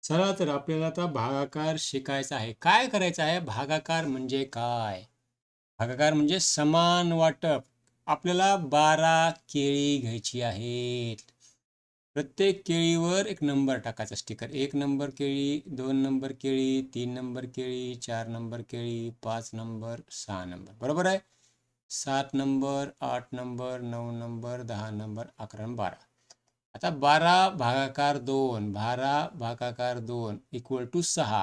चला तर आपल्याला आता भागाकार शिकायचा आहे. काय करायचं आहे? भागाकार म्हणजे काय? भागाकार म्हणजे समान वाटप. आपल्याला 12 केळी घ्यायची आहेत. प्रत्येक केळीवर एक नंबर टाकायचा स्टिकर. 1 नंबर केळी, 2 नंबर केळी, 3 नंबर केळी, 4 नंबर केळी, 5 नंबर, 6 नंबर. बरोबर आहे? 7 नंबर, 8 नंबर, 9 नंबर, 10 नंबर, 11 आणि 12. आता 12 भागाकार 2, 12 भागाकार 2 इक्वल टू 6.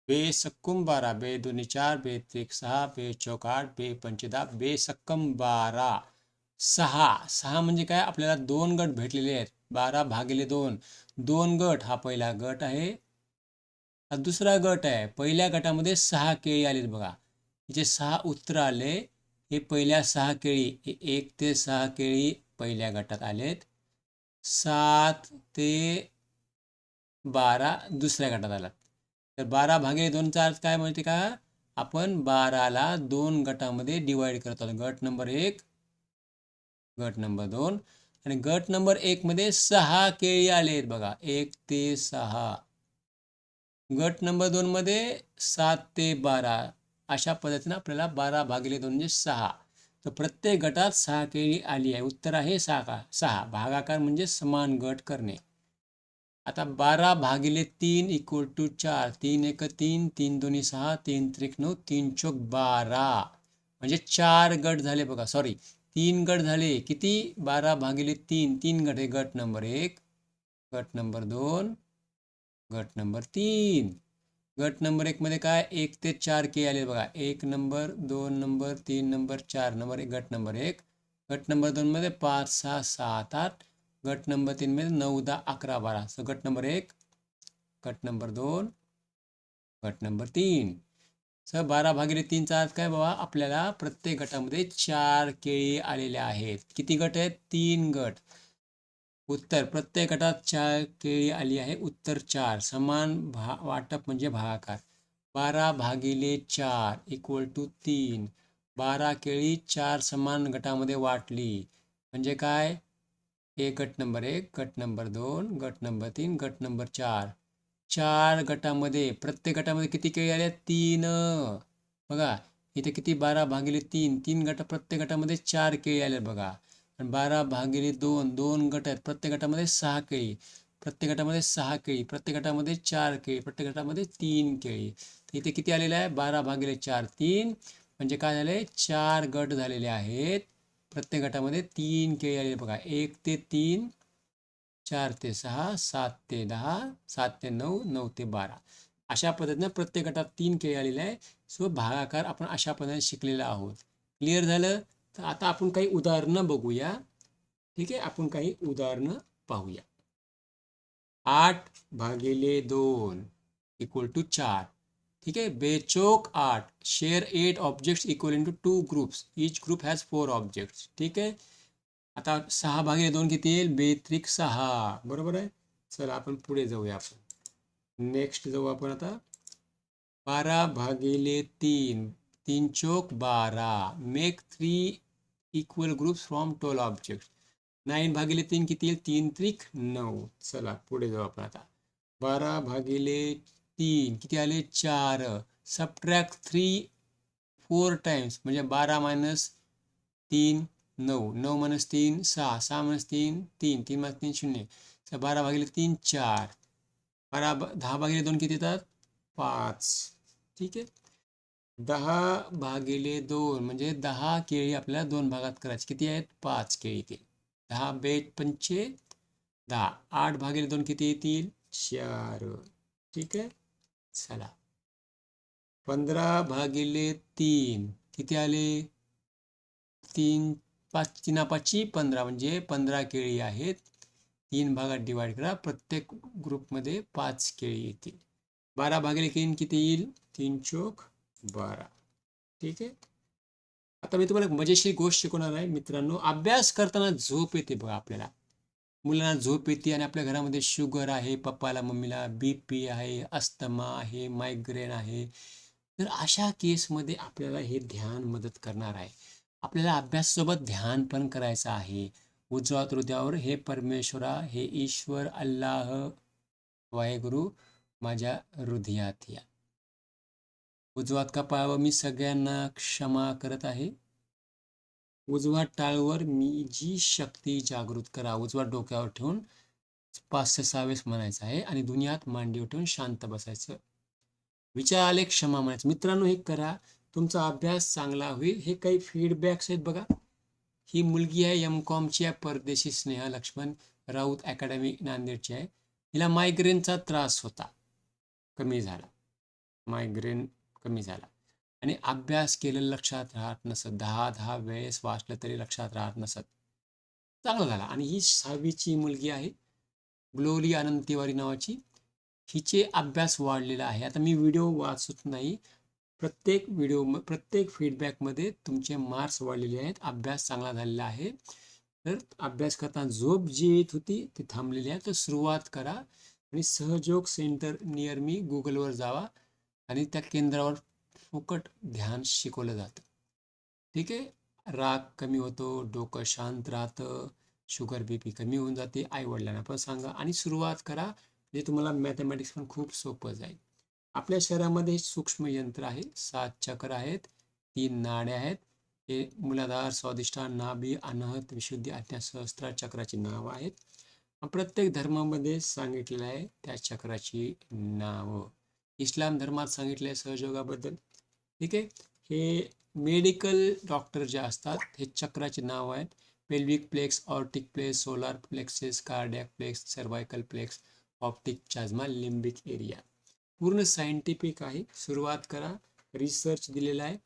बेसक्कुम 12, बे दोन्ही 4, बे त्रिक 6, बे चौक 8, बे पंचे 10, बेसक्कम 12. 6. 6 म्हणजे काय? आपल्याला 2 गट भेटलेले आहेत. 12 भागिले 2. 2 गट हा पहिला गट आहे. हा दुसरा गट आहे. पहिल्या गटामध्ये 6 केळी आलीत बघा. जे 6 उत्तर आले. हे पहिल्या 6 केळी. हे 1 ते 6 केळी पहिल्या गटात आलेत. 7 ते 12 दुसऱ्या गटात आलात. तर 12 भागिले 2चा अर्थ काय माहिती का? आपण 12ला 2 गटामध्ये डिवाइड करत आहोत. गट नंबर 1, गट नंबर 2 आणि गट नंबर 1 मध्ये 6 केळी आलेत बघा. 1 ते 6. गट नंबर 2 मध्ये 7 ते 12. अशा पद्धतीने आपल्याला 12 भागिले 2 म्हणजे 6. तर प्रत्येक गटात 6 केळी आली आहे. उत्तर आहे 6. भागाकार म्हणजे समान गट करणे. आता 12 भागिले 3 इक्वल टू 4. 3 एक 3, 3 दोन्ही 6, 3 त्रिक 9, 3 चौक 12. म्हणजे 4 गट झाले बघा. सॉरी, 3 गट झाले. किती? 12 भागिले 3. 3 गट आहे. गट नंबर 1, गट नंबर 2, गट नंबर 3. गट नंबर 1 मध्ये काय? 1 ते 4 के आले बघा. 1 नंबर, 2 नंबर, 3 नंबर, 4 नंबर. गट नंबर 1. गट नंबर 2 मध्ये 5, 6, 7, 8. गट नंबर 3 मध्ये 9, 10, 11, 12. सो गट नंबर 1, गट नंबर 2, गट नंबर 3. सर 12 भागिले 3चा अर्थ काय बाबा? आपल्याला प्रत्येक गटामध्ये 4 केळी आलेल्या आहेत. किती गट आहेत? 3 गट. उत्तर प्रत्येक गटात 4 केळी आली आहे. उत्तर 4. समान वाटप म्हणजे भागाकार. 12 भागिले 4 इक्वल टू 3. 12 केळी 4 समान गटामध्ये वाटली. म्हणजे काय? गट नंबर 1, गट नंबर 2, गट नंबर 3, गट नंबर 4. 4 गटामध्ये प्रत्येक गटामध्ये किती केळी आल्या? 3. बघा इथे किती? 12 भागिले 3. 3 गट प्रत्येक गटामध्ये 4 केळी आल्या बघा. आणि 12 भागिले 2. 2 गट आहेत. प्रत्येक गटामध्ये 6 केळी. प्रत्येक गटामध्ये 6 केळी. प्रत्येक गटामध्ये 4 केळी. प्रत्येक गटामध्ये 3 केळी. तर इथे किती आलेलं आहे? 12 भागिले 4, 3. म्हणजे काय झाले? 4 गट झालेले आहेत. प्रत्येक गटामध्ये 3 केळी आलेले बघा. 1 ते 3, 4 ते 6, 7 ते 10, 7 ते 9, 9 ते 12. अशा पद्धतीने प्रत्येक गटात 3 केळी आलेले आहे. सो भागाकार आपण अशा पद्धतीने शिकलेला आहोत. क्लिअर झालं? तर आता आपण काही उदाहरणं बघूया. ठीक आहे, आपण काही उदाहरणं पाहूया. 8 भागिले 2 इक्वल टू 4. ठीक आहे, बेचोक 8. Share 8 objects equal into 2 groups. Each group has 4 objects. ठीक आहे. आता 6 भागिले 2 किती येईल? बेत्रिक 6. बरोबर आहे. चला आपण पुढे जाऊया. आपण नेक्स्ट जाऊ आपण आता. 12 भागिले 3. 3 चौक 12. Make 3 equal groups from 12 objects. 9 भागिले 3 किती येईल? 3 त्रिक 9. चला पुढे जाऊ आपण आता. 12 भागिले 3 किती आले? 4. Subtract 3 4 times. म्हणजे 12 मायनस 3 9. 9 मायनस 3 6. 6 मायनस 3 3. 3 मायनस 3 0. तर 12 भागिले 3 4. 10 भागिले 2 किती येतात? 5. ठीक आहे. 10 भागिले 2 म्हणजे 10 केळी आपल्याला 2 भागात करायची. किती आहेत? 5 केळी येतील. 10 बेट पंचे 10. 8 भागिले 2 किती येतील? 4. ठीक आहे. चला 15 भागिले 3 किती आले? 3 5 3 5 15 म्हणजे 15 केळी आहेत. 3 भागात डिवाइड करा. प्रत्येक ग्रुपमध्ये 5 केळी येतील. 12 भागिले 3 किती येईल? 3 चौक 12. ठीक आहे. आता मी तुम्हाला एक मजेशीर गोष्ट शिकवणार आहे मित्रांनो. अभ्यास करताना झोप येते बघा आपल्याला. मुलांना झोप येते आणि आपल्या घरामध्ये शुगर आहे, पप्पाला मम्मीला BP आहे, अस्थमा आहे, मायग्रेन आहे. तर अशा केसमध्ये आपल्याला हे ध्यान मदत करणार आहे. आपल्याला अभ्यासासोबत ध्यान पण करायचं आहे. उजव्या हृदयावर हे परमेश्वरा, हे ईश्वर, अल्लाह वाहेगुरु माझ्या हृदयात या. उजवात कपाळावर मी सगळ्यांना क्षमा करत आहे. उजवा टाळवर मी जी शक्ती जागृत करा. उजवा डोक्यावर ठेवून 5-6 वेळेस म्हणायचं आहे आणि दुनियात मांडीवर ठेवून शांत बसायचं. विचार आले क्षमा म्हणायचं. मित्रांनो हे करा, तुमचा अभ्यास चांगला होईल. हे काही फीडबॅक्स आहेत बघा. ही मुलगी आहे MCOMची आहे, परदेशी स्नेहा लक्ष्मण राऊत अकॅडमी नांदेडची आहे. हिला मायग्रेनचा त्रास होता, कमी झाला. मायग्रेन कमी झाला आणि अभ्यास केलेलं लक्षात राहत नसत. 10 वेळेस वाचलं तरी लक्षात राहत नसत. चांगला झाला. आणि ही 6वीची मुलगी आहे, ग्लोरी आनंद तिवारी नावाची. हिचे अभ्यास वाढलेला आहे. आता मी व्हिडिओ वाचत नाही, प्रत्येक फीडबॅकमध्ये तुमचे मार्क्स वाढलेले आहेत, अभ्यास चांगला झालेला आहे. तर अभ्यास करताना झोप जी येत होती ती थांबलेली आहे. तर सुरुवात करा आणि सहयोग सेंटर नियर मी गुगलवर जावा आणि त्या केंद्रावर फुकट ध्यान शिकवलं जातं. ठीक आहे. राग कमी होतो, डोकं शांत राहतं, शुगर BP कमी होऊन जाते. आईवडिलांना पण सांगा आणि सुरुवात करा. म्हणजे तुम्हाला मॅथमॅटिक्स पण खूप सोपं जाईल. आपल्या शरीरामध्ये सूक्ष्म यंत्र आहे, 7 चक्र आहेत, 3 नाड्या आहेत. हे मूलाधार, स्वाधिष्ठान, नाभी, अनाहत, विशुद्धी, आज्ञा, सहस्त्रार चक्राची नाव आहेत. प्रत्येक धर्मामध्ये सांगितलेलं आहे त्या चक्राची नावं. इस्लाम धर्मात सांगितलं आहे सहयोगाबद्दल. ठीक आहे. हे मेडिकल डॉक्टर जे असतात हे चक्राचे नाव आहेत. Pelvic plexus, aortic plexus, solar plexuses, cardiac plexus, cervical plexus, optic chiasma, limbic area. पूर्ण सायंटिफिक आहे. सुरुवात करा, रिसर्च दिलेला आहे.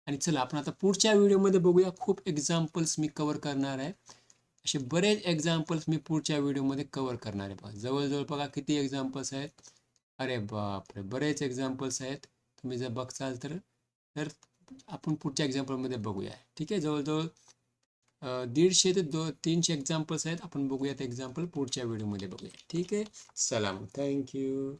आणि चला आपण आता पुढच्या व्हिडिओमध्ये बघूया. खूप एक्झाम्पल्स मी कव्हर करणार आहे. असे बरेच एक्झाम्पल्स मी पुढच्या व्हिडिओमध्ये कव्हर करणार आहे. बघा जवळजवळ बघा किती एक्झाम्पल्स आहेत. अरे बापरे, बरेच एक्झाम्पल्स आहेत. तुम्ही जर बघचाल तर आपण पुढच्या एक्झाम्पलमध्ये बघूया. ठीक आहे. जवळजवळ 150 ते 300 एक्झाम्पल्स आहेत. आपण बघूयात एक्झाम्पल पुढच्या व्हिडिओमध्ये बघूया. ठीक आहे. चला, थँक्यू.